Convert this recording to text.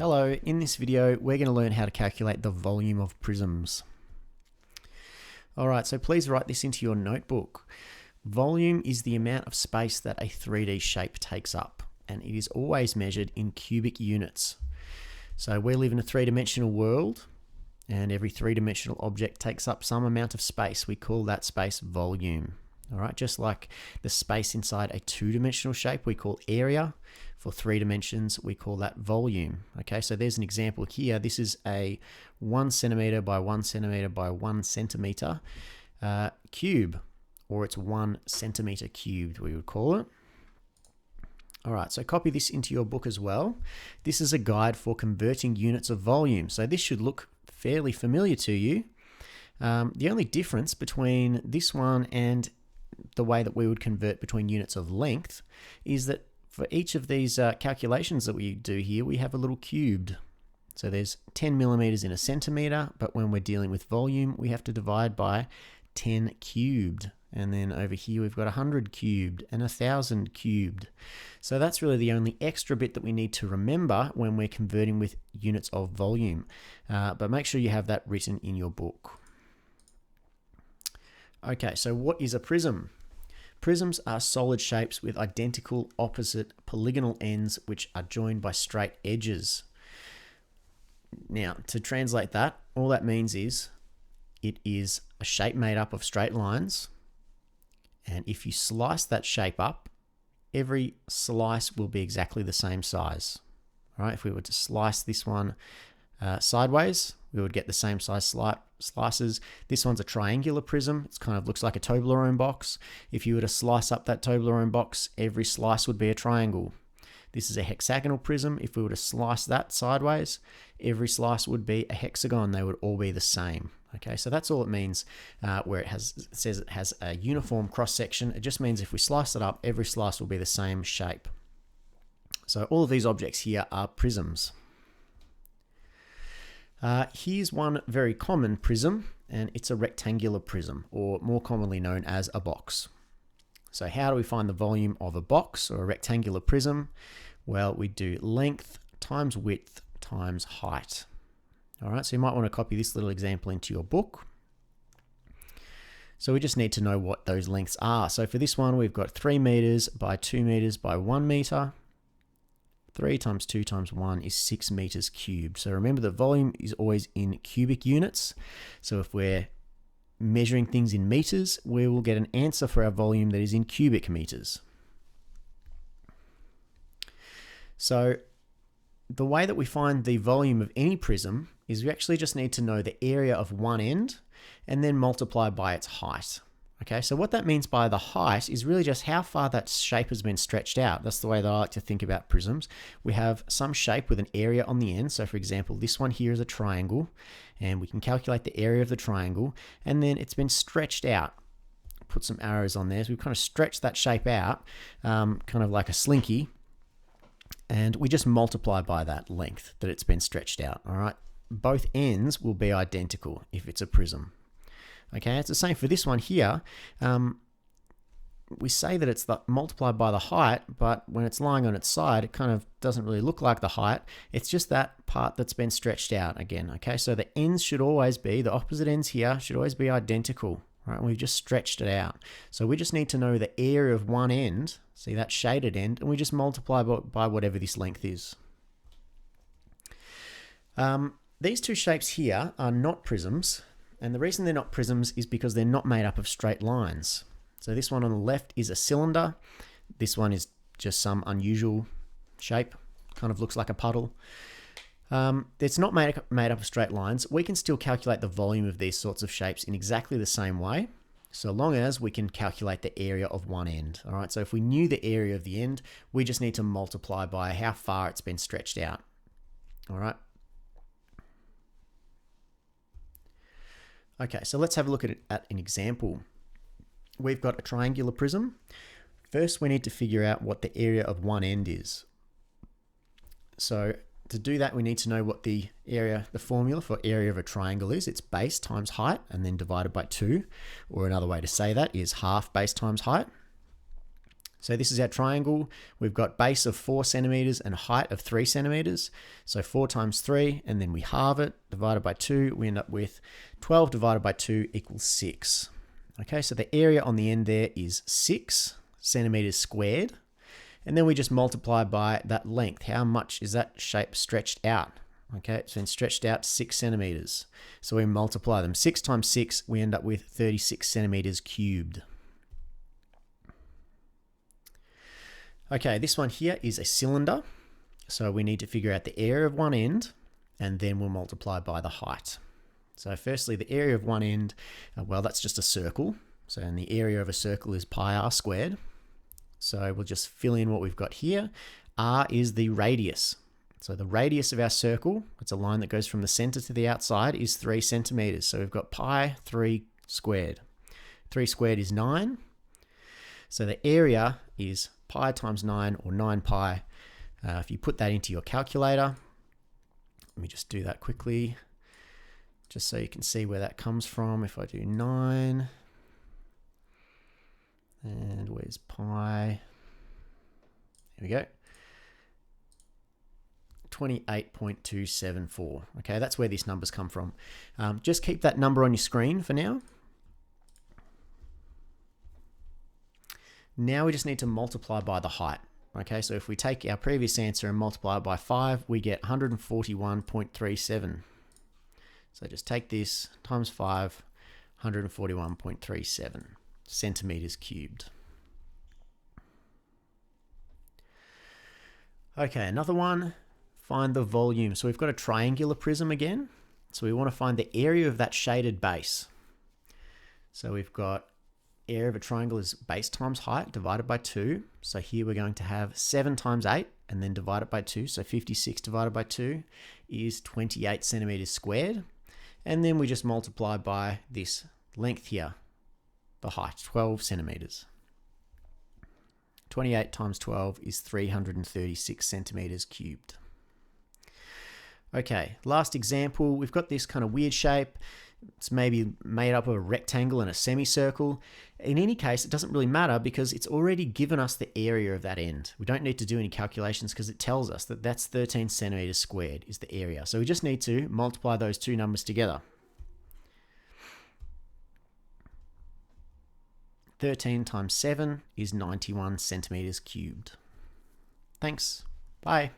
Hello, in this video we're going to learn how to calculate the volume of prisms. Alright, so please write this into your notebook. Volume is the amount of space that a 3D shape takes up, and it is always measured in cubic units. So we live in a three-dimensional world, and every three-dimensional object takes up some amount of space. We call that space volume. Alright, just like the space inside a two-dimensional shape we call area, for 3 dimensions we call that volume. Okay, so there's an example here. This is a 1 centimeter by 1 centimeter by 1 centimeter cube, or it's 1 centimeter cubed we would call it. Alright, so copy this into your book as well. This is a guide for converting units of volume, so this should look fairly familiar to you. The only difference between this one and the way that we would convert between units of length is that for each of these calculations that we do here, we have a little cubed. So there's 10 millimeters in a centimeter, but when we're dealing with volume, we have to divide by 10 cubed. And then over here, we've got 100 cubed and 1,000 cubed. So that's really the only extra bit that we need to remember when we're converting with units of volume. But make sure you have that written in your book. Okay, so what is a prism? Prisms are solid shapes with identical opposite polygonal ends which are joined by straight edges. Now, to translate that, all that means is it is a shape made up of straight lines, and if you slice that shape up, every slice will be exactly the same size. All right, if we were to slice this one sideways, we would get the same size slices. This one's a triangular prism. It kind of looks like a Toblerone box. If you were to slice up that Toblerone box, every slice would be a triangle. This is a hexagonal prism. If we were to slice that sideways, every slice would be a hexagon. They would all be the same. Okay, so that's all it means where it says it has a uniform cross section. It just means if we slice it up, every slice will be the same shape. So all of these objects here are prisms. Here's one very common prism, and it's a rectangular prism, or more commonly known as a box. So how do we find the volume of a box or a rectangular prism? Well, we do length times width times height. All right, so you might want to copy this little example into your book. So we just need to know what those lengths are. So for this one, we've got 3 meters by 2 meters by 1 meter. 3 times 2 times 1 is 6 meters cubed. So remember, the volume is always in cubic units. So if we're measuring things in meters, we will get an answer for our volume that is in cubic meters. So the way that we find the volume of any prism is we actually just need to know the area of one end and then multiply by its height. Okay, so what that means by the height is really just how far that shape has been stretched out. That's the way that I like to think about prisms. We have some shape with an area on the end. So for example, this one here is a triangle, and we can calculate the area of the triangle, and then it's been stretched out. Put some arrows on there. So we've kind of stretched that shape out, kind of like a slinky, and we just multiply by that length that it's been stretched out. All right, both ends will be identical if it's a prism. Okay, it's the same for this one here. We say that it's multiplied by the height, but when it's lying on its side, it kind of doesn't really look like the height. It's just that part that's been stretched out again. Okay, so the ends should always be, the opposite ends here should always be identical, right? And we've just stretched it out. So we just need to know the area of one end, see that shaded end, and we just multiply by whatever this length is. These two shapes here are not prisms. And the reason they're not prisms is because they're not made up of straight lines. So this one on the left is a cylinder. This one is just some unusual shape, kind of looks like a puddle. It's not made up of straight lines. We can still calculate the volume of these sorts of shapes in exactly the same way, so long as we can calculate the area of one end. All right, so if we knew the area of the end, we just need to multiply by how far it's been stretched out. All right. Okay, so let's have a look at an example. We've got a triangular prism. First, we need to figure out what the area of one end is. So to do that, we need to know what the formula for area of a triangle is. It's base times height and then divided by 2. Or another way to say that is half base times height. So this is our triangle. We've got base of 4 centimeters and height of 3 centimeters. So 4 times 3, and then we halve it, divided by 2. We end up with 12 divided by 2 equals 6. Okay, so the area on the end there is 6 centimeters squared. And then we just multiply by that length. How much is that shape stretched out? Okay, it's been stretched out 6 centimeters. So we multiply them. 6 times 6, we end up with 36 centimeters cubed. Okay, this one here is a cylinder. So we need to figure out the area of one end, and then we'll multiply by the height. So firstly, the area of one end, well, that's just a circle. So and the area of a circle is pi r squared. So we'll just fill in what we've got here. R is the radius. So the radius of our circle, it's a line that goes from the center to the outside, is 3 centimeters. So we've got pi 3 squared. 3 squared is 9. So the area is pi times 9, or 9 pi. If you put that into your calculator, let me just do that quickly, just so you can see where that comes from. If I do 9, and where's pi? Here we go. 28.274. Okay, that's where these numbers come from. Just keep that number on your screen for now. Now we just need to multiply by the height. Okay, so if we take our previous answer and multiply it by 5, we get 141.37. So just take this times 5, 141.37 centimeters cubed. Okay, another one, find the volume. So we've got a triangular prism again. So we want to find the area of that shaded base. So we've got area of a triangle is base times height divided by 2. So here we're going to have 7 times 8 and then divide it by 2. So 56 divided by 2 is 28 centimeters squared. And then we just multiply by this length here, the height, 12 centimeters. 28 times 12 is 336 centimeters cubed. Okay, last example, we've got this kind of weird shape. It's maybe made up of a rectangle and a semicircle. In any case, it doesn't really matter because it's already given us the area of that end. We don't need to do any calculations because it tells us that that's 13 centimeters squared is the area. So we just need to multiply those two numbers together. 13 times 7 is 91 centimeters cubed. Thanks. Bye.